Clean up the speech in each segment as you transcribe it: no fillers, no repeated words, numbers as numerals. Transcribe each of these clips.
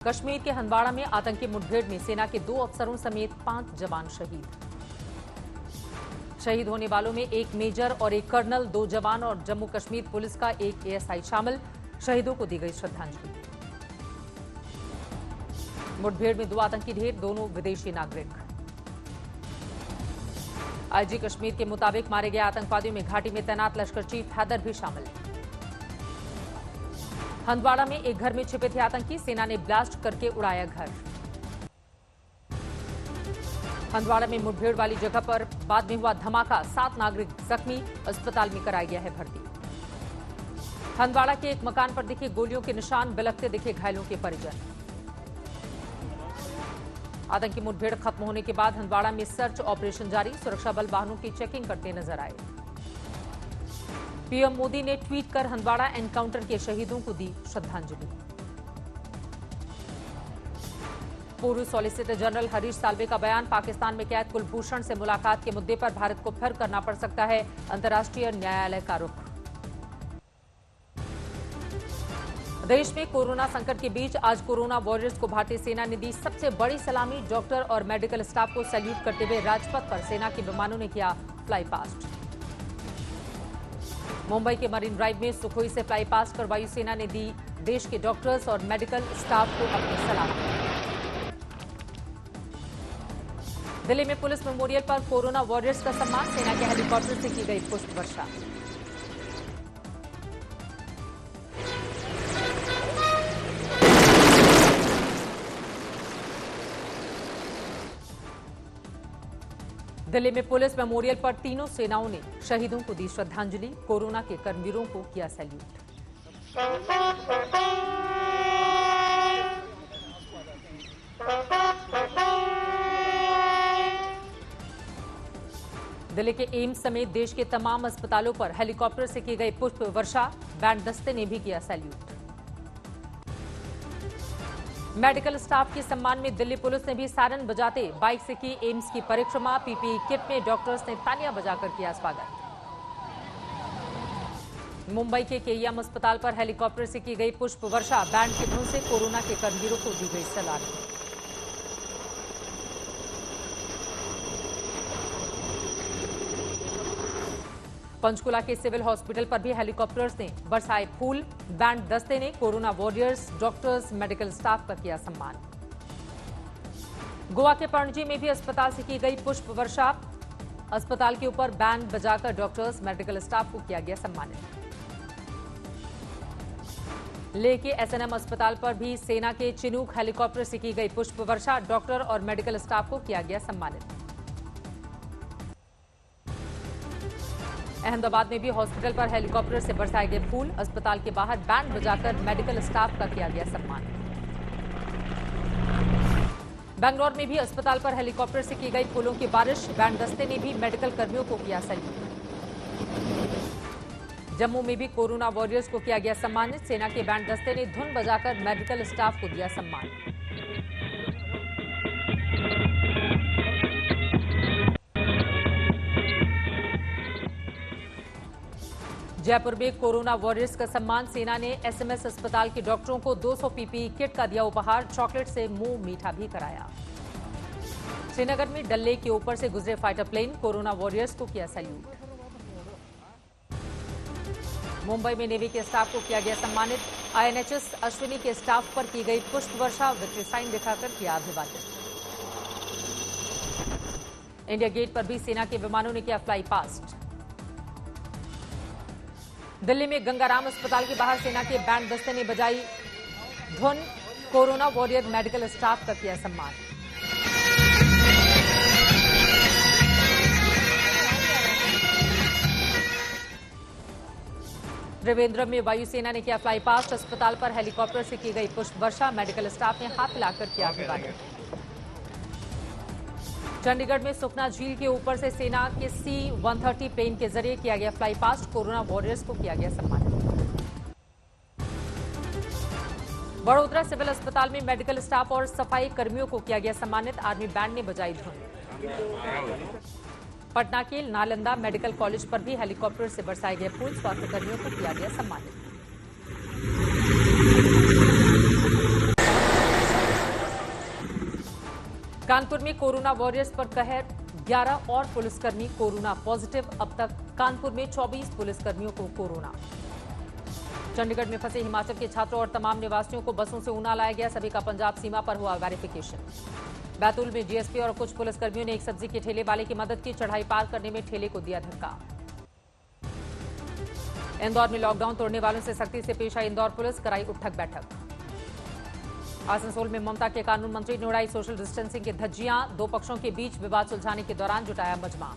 कश्मीर के हंदवाड़ा में आतंकी मुठभेड़ में सेना के 2 अफसरों समेत 5 जवान शहीद। शहीद होने वालों में एक मेजर और एक कर्नल, 2 जवान और जम्मू कश्मीर पुलिस का एक एएसआई शामिल। शहीदों को दी गई श्रद्धांजलि। मुठभेड़ में 2 आतंकी ढेर, दोनों विदेशी नागरिक। आईजी कश्मीर के मुताबिक मारे गए आतंकवादियों में घाटी में तैनात लश्कर चीफ हैदर भी शामिल। हंदवाड़ा में एक घर में छिपे थे आतंकी, सेना ने ब्लास्ट करके उड़ाया घर। हंदवाड़ा में मुठभेड़ वाली जगह पर बाद में हुआ धमाका, 7 नागरिक जख्मी, अस्पताल में कराया गया है भर्ती। हंदवाड़ा के एक मकान पर दिखे गोलियों के निशान, बिलखते दिखे घायलों के परिजन। आतंकी मुठभेड़ खत्म होने के बाद हंदवाड़ा में सर्च ऑपरेशन जारी, सुरक्षा बल वाहनों की चेकिंग करते नजर आए। पीएम मोदी ने ट्वीट कर हंदवाड़ा एनकाउंटर के शहीदों को दी श्रद्धांजलि। पूर्व सॉलिसिटर जनरल हरीश साल्वे का बयान, पाकिस्तान में कैद कुलभूषण से मुलाकात के मुद्दे पर भारत को फिर करना पड़ सकता है अंतर्राष्ट्रीय न्यायालय का रुख। देश में कोरोना संकट के बीच आज कोरोना वॉरियर्स को भारतीय सेना ने दी सबसे बड़ी सलामी। डॉक्टर और मेडिकल स्टाफ को सैल्यूट करते हुए राजपथ पर सेना के विमानों ने किया फ्लाई पास्ट। मुंबई के मरीन ड्राइव में सुखोई से फ्लाई पास्ट कर वायुसेना ने दी देश के डॉक्टर्स और मेडिकल स्टाफ को अपनी सलामी। दिल्ली में पुलिस मेमोरियल पर कोरोना वॉरियर्स का सम्मान, सेना के हेलीकॉप्टर से की गई पुष्प वर्षा। दिल्ली में पुलिस मेमोरियल पर तीनों सेनाओं ने शहीदों को दी श्रद्धांजलि, कोरोना के कर्मवीरों को किया सैल्यूट। दिल्ली के एम्स समेत देश के तमाम अस्पतालों पर हेलीकॉप्टर से की गई पुष्प वर्षा, बैंड दस्ते ने भी किया सैल्यूट। मेडिकल स्टाफ के सम्मान में दिल्ली पुलिस ने भी सायरन बजाते बाइक से की एम्स की परिक्रमा, पीपीई किट में डॉक्टर्स ने तालियां बजाकर किया स्वागत। मुंबई के केईएम अस्पताल पर हेलीकॉप्टर से की गई पुष्प वर्षा, बैंड की धुन से कोरोना के कर्मवीरों को दी गई सलामी। पंचकुला के सिविल हॉस्पिटल पर भी हेलीकॉप्टर्स ने बरसाए फूल, बैंड दस्ते ने corona warriors, doctors, medical staff का किया सम्मान। गोवा के पणजी में भी अस्पताल से की गई पुष्प वर्षा, अस्पताल के ऊपर बैंड बजाकर डॉक्टर्स, मेडिकल स्टाफ को किया गया सम्मानित। लेह के एसएनएम अस्पताल पर भी सेना के चिनूक हेलीकॉप्टर से की गई पुष्प वर्षा, डॉक्टर और मेडिकल स्टाफ को किया गया सम्मानित। अहमदाबाद में भी हॉस्पिटल पर हेलीकॉप्टर से बरसाए गए फूल, अस्पताल के बाहर बैंड बजाकर मेडिकल स्टाफ का किया गया सम्मान। बेंगलुरु में भी अस्पताल पर हेलीकॉप्टर से की गई फूलों की बारिश, बैंड दस्ते ने भी मेडिकल कर्मियों को किया सैल्यूट। जम्मू में भी कोरोना वॉरियर्स को किया गया सम्मानित, सेना के बैंड दस्ते ने धुन बजाकर मेडिकल स्टाफ को दिया सम्मान। जयपुर में कोरोना वॉरियर्स का सम्मान, सेना ने एसएमएस अस्पताल के डॉक्टरों को 200 पीपीई किट का दिया उपहार, चॉकलेट से मुंह मीठा भी कराया। श्रीनगर में डल लेक के ऊपर से गुजरे फाइटर प्लेन, कोरोना वॉरियर्स को किया सैल्यूट। मुंबई में नेवी के स्टाफ को किया गया सम्मानित, आईएनएचएस अश्विनी के स्टाफ पर की गई पुष्प वर्षा, विक्ट्री साइन दिखाकर किया अभिवादन। इंडिया गेट पर भी सेना के विमानों ने किया फ्लाई पास्ट। दिल्ली में गंगाराम अस्पताल के बाहर सेना के बैंड दस्ते ने बजाई धुन, कोरोना वॉरियर मेडिकल स्टाफ का किया सम्मान। त्रिवेंद्रम में वायुसेना ने किया फ्लाई पास्ट, अस्पताल पर हेलीकॉप्टर से की गई पुष्प वर्षा, मेडिकल स्टाफ ने हाथ मिलाकर किया अभिवादन। चंडीगढ़ में सुखना झील के ऊपर से सेना के C-130 प्लेन के जरिए किया गया फ्लाई पास्ट, कोरोना वॉरियर्स को किया गया सम्मानित। बड़ोदरा सिविल अस्पताल में मेडिकल स्टाफ और सफाई कर्मियों को किया गया सम्मानित, आर्मी बैंड ने बजाई धुन। पटना के नालंदा मेडिकल कॉलेज पर भी हेलीकॉप्टर से बरसाए गए फूल, स्वास्थ्य कर्मियों को किया गया सम्मानित। कानपुर में कोरोना वॉरियर्स पर कहर, 11 और पुलिसकर्मी कोरोना पॉजिटिव। अब तक कानपुर में 24 पुलिसकर्मियों को कोरोना। चंडीगढ़ में फंसे हिमाचल के छात्रों और तमाम निवासियों को बसों से ऊना लाया गया। सभी का पंजाब सीमा पर हुआ वेरिफिकेशन। बैतूल में डीएसपी और कुछ पुलिसकर्मियों ने एक सब्जी के ठेले वाले की मदद की। चढ़ाई पार करने में ठेले को दिया धक्का। इंदौर में लॉकडाउन तोड़ने वालों से सख्ती से पेश आई इंदौर पुलिस, कराई उठक बैठक। आसनसोल में ममता के कानून मंत्री ने उड़ाई सोशल डिस्टेंसिंग की धज्जियां। दो पक्षों के बीच विवाद सुलझाने के दौरान जुटाया मजमा।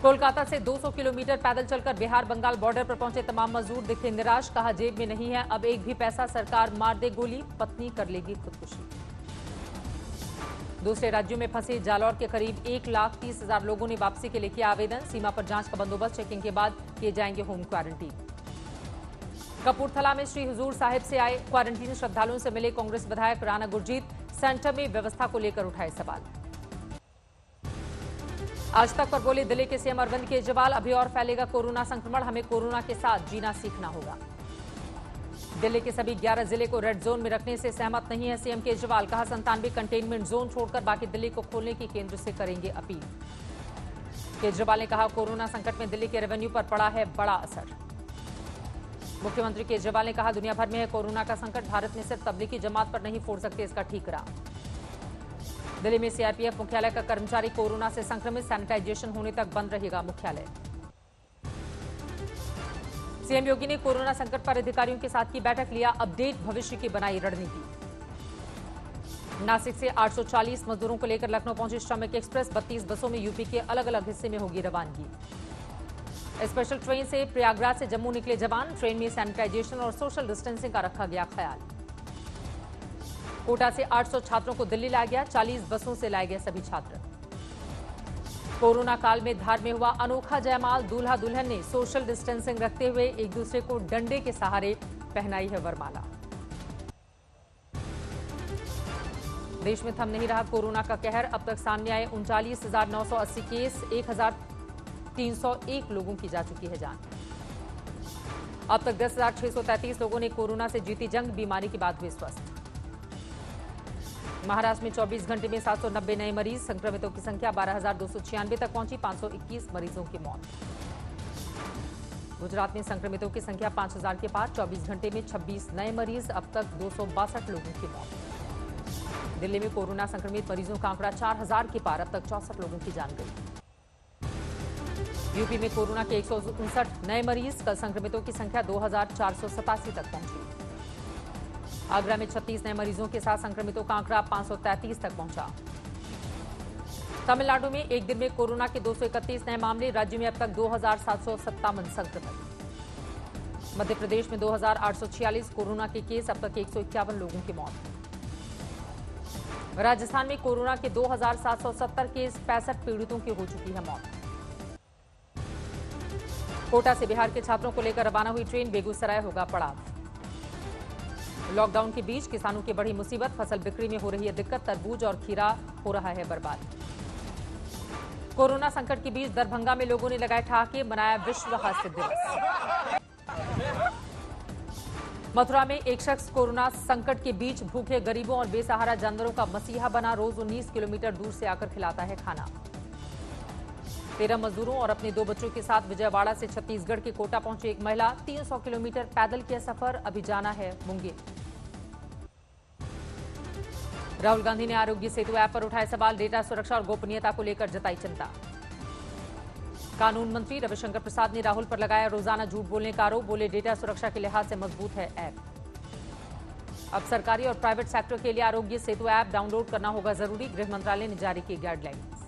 कोलकाता से 200 किलोमीटर पैदल चलकर बिहार बंगाल बॉर्डर पर पहुंचे तमाम मजदूर दिखे निराश। कहा जेब में नहीं है अब एक भी पैसा, सरकार मार दे गोली, पत्नी कर लेगी खुदकुशी। दूसरे राज्यों में फंसे जालौर के करीब 1,30,000 लोगों ने वापसी के लिए किया आवेदन। सीमा पर जांच का बंदोबस्त, चेकिंग के बाद किए जाएंगे होम क्वारंटीन। कपूरथला में श्री हुजूर साहिब से आए क्वारंटीन श्रद्धालुओं से मिले कांग्रेस विधायक राणा गुरजीत। सेंटर में व्यवस्था को लेकर उठाए सवाल। आज तक पर बोले दिल्ली के सीएम अरविंद केजरीवाल, अभी और फैलेगा कोरोना संक्रमण, हमें कोरोना के साथ जीना सीखना होगा। दिल्ली के सभी 11 जिले को रेड जोन में रखने से सहमत नहीं है सीएम केजरीवाल। कहा 97 कंटेनमेंट जोन छोड़कर बाकी दिल्ली को खोलने की केंद्र से करेंगे अपील। केजरीवाल ने कहा कोरोना संकट में दिल्ली के रेवेन्यू पर पड़ा है बड़ा असर। मुख्यमंत्री केजरीवाल ने कहा दुनिया भर में है कोरोना का संकट, भारत में सिर्फ तबलीगी जमात पर नहीं फोड़ सकते इसका ठीकरा। दिल्ली में सीआरपीएफ मुख्यालय का कर्मचारी कोरोना से संक्रमित, सैनिटाइजेशन होने तक बंद रहेगा मुख्यालय। सीएम योगी ने कोरोना संकट पर अधिकारियों के साथ की बैठक, लिया अपडेट, भविष्य की बनाई रणनीति। नासिक से 840 मजदूरों को लेकर लखनऊ पहुंची श्रमिक एक्सप्रेस, 32 बसों में यूपी के अलग अलग हिस्से में होगी रवानगी। स्पेशल ट्रेन से प्रयागराज से जम्मू निकले जवान, ट्रेन में सैनिटाइजेशन और सोशल डिस्टेंसिंग का रखा गया ख्याल। कोटा से 800 छात्रों को दिल्ली लाया गया, 40 बसों से लाए गए सभी छात्र। कोरोना काल में धार में हुआ अनोखा जयमाल, दूल्हा दुल्हन ने सोशल डिस्टेंसिंग रखते हुए एक दूसरे को डंडे के सहारे पहनाई है वरमाला। देश में थम नहीं रहा कोरोना का कहर, अब तक सामने आए 39,980 केस, 1,301 लोगों की जा चुकी है जान। अब तक 10,633 लोगों ने कोरोना से जीती जंग, बीमारी के बाद हुए स्वस्थ। महाराष्ट्र में 24 घंटे में 790 नए मरीज, संक्रमितों की संख्या 12,296 तक पहुंची, 521 मरीजों की मौत। गुजरात में संक्रमितों की संख्या 5,000 के पार, 24 घंटे में 26 नए मरीज, अब तक 262 लोगों की मौत। दिल्ली में कोरोना संक्रमित मरीजों का आंकड़ा 4,000 के पार, अब तक 64 लोगों की जान गई। यूपी में कोरोना के 159 नए मरीज, कल संक्रमितों की संख्या 2,487 तक पहुंची। आगरा में 36 नए मरीजों के साथ संक्रमितों का आंकड़ा 533 तक पहुंचा। तमिलनाडु में एक दिन में कोरोना के 231 नए मामले, राज्य में अब तक 2,757 संक्रमित। मध्य प्रदेश में 2,846 कोरोना के केस, अब तक 151 लोगों की मौत। राजस्थान में कोरोना के 2,770 केस, 65 पीड़ितों की हो चुकी है मौत। कोटा से बिहार के छात्रों को लेकर रवाना हुई ट्रेन, बेगूसराय होगा पड़ाव। लॉकडाउन के बीच किसानों की बड़ी मुसीबत, फसल बिक्री में हो रही है दिक्कत, तरबूज और खीरा हो रहा है बर्बाद। कोरोना संकट के बीच दरभंगा में लोगों ने लगाए ठहाके, मनाया विश्व हास्य दिवस। मथुरा में एक शख्स कोरोना संकट के बीच भूखे गरीबों और बेसहारा जानवरों का मसीहा बना, रोज 19 किलोमीटर दूर से आकर खिलाता है खाना। 13 मजदूरों और अपने 2 बच्चों के साथ विजयवाड़ा से छत्तीसगढ़ के कोटा पहुंची एक महिला, 300 किलोमीटर पैदल किया सफर, अभी जाना है मुंगेर। राहुल गांधी ने आरोग्य सेतु ऐप पर उठाए सवाल, डेटा सुरक्षा और गोपनीयता को लेकर जताई चिंता। कानून मंत्री रविशंकर प्रसाद ने राहुल पर लगाया रोजाना झूठ बोलने का आरोप, बोले डेटा सुरक्षा के लिहाज से मजबूत है ऐप। अब सरकारी और प्राइवेट सेक्टर के लिए आरोग्य सेतु ऐप डाउनलोड करना होगा जरूरी, गृह मंत्रालय ने जारी की गाइडलाइंस।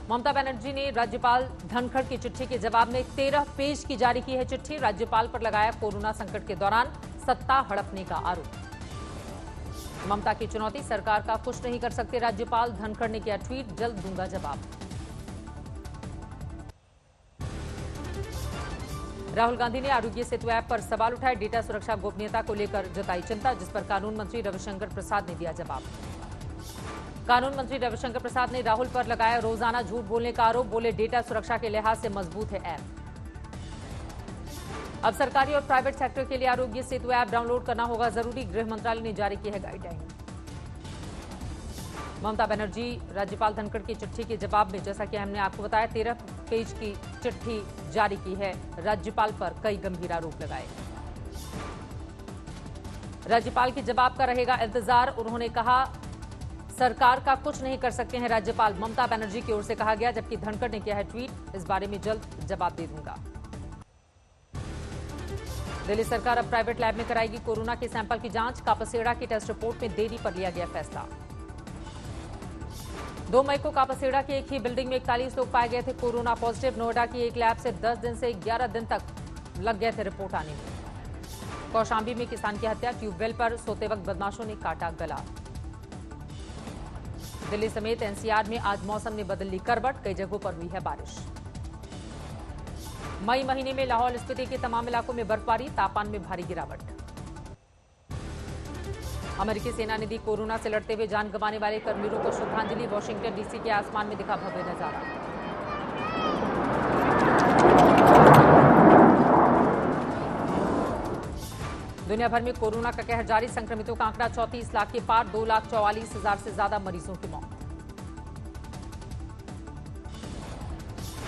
ममता बनर्जी ने राज्यपाल धनखड़ की चिट्ठी के जवाब में 13 पेज की जारी की है चिट्ठी, राज्यपाल पर लगाया कोरोना संकट के दौरान सत्ता हड़पने का आरोप। ममता की चुनौती, सरकार का कुछ नहीं कर सकते राज्यपाल, धनखड़ ने किया ट्वीट, जल्द दूंगा जवाब। राहुल गांधी ने आरोग्य सेतु ऐप पर सवाल उठाए, डेटा सुरक्षा गोपनीयता को लेकर जताई चिंता, जिस पर कानून मंत्री रविशंकर प्रसाद ने दिया जवाब। कानून मंत्री रविशंकर प्रसाद ने राहुल पर लगाया रोजाना झूठ बोलने का आरोप, बोले डेटा सुरक्षा के लिहाज से मजबूत है ऐप। अब सरकारी और प्राइवेट सेक्टर के लिए आरोग्य सेतु ऐप डाउनलोड करना होगा जरूरी, गृह मंत्रालय ने जारी की है गाइडलाइन। ममता बनर्जी राज्यपाल धनखड़ की चिट्ठी के जवाब में, जैसा कि हमने आपको बताया, 13 पेज की चिट्ठी जारी की है। राज्यपाल पर कई गंभीर आरोप लगाए। राज्यपाल के जवाब का रहेगा इंतजार। उन्होंने कहा सरकार का कुछ नहीं कर सकते हैं राज्यपाल, ममता बनर्जी की ओर से कहा गया, जबकि धनखड़ ने किया है ट्वीट, इस बारे में जल्द जवाब दे दूंगा। दिल्ली सरकार अब प्राइवेट लैब में कराएगी कोरोना के सैंपल की जांच। कापसेड़ा की टेस्ट रिपोर्ट में देरी पर लिया गया फैसला। 2 मई को कापसेड़ा की एक ही बिल्डिंग में 41 लोग पाए गए थे कोरोना पॉजिटिव। नोएडा की एक लैब से 10 दिन से 11 दिन तक लग गए थे रिपोर्ट आने में। कौशांबी में किसान की हत्या, ट्यूबवेल पर सोते वक्त बदमाशों ने काटा गला। दिल्ली समेत एनसीआर में आज मौसम ने बदल ली करवट, कई जगहों पर हुई है बारिश। मई महीने में लाहौल स्पीति के तमाम इलाकों में बर्फबारी, तापमान में भारी गिरावट। अमेरिकी सेना ने दी कोरोना से लड़ते हुए जान गंवाने वाले कर्मवीरों को श्रद्धांजलि। वॉशिंगटन डीसी के आसमान में दिखा भव्य नजारा। दुनिया भर में कोरोना का कहर जारी, संक्रमितों का आंकड़ा 34 लाख के पार, 2,44,000 से ज्यादा मरीजों की मौत।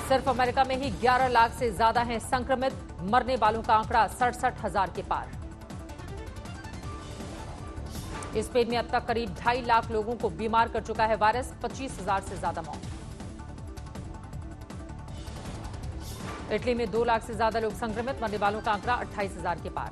सिर्फ अमेरिका में ही 11 लाख से ज्यादा हैं संक्रमित, मरने वालों का आंकड़ा 67,000 के पार। स्पेन में अब तक करीब 2.5 लाख लोगों को बीमार कर चुका है वायरस, 25,000 से ज्यादा मौत। इटली में 2 लाख से ज्यादा लोग संक्रमित, मरने वालों का आंकड़ा 28,000 के पार।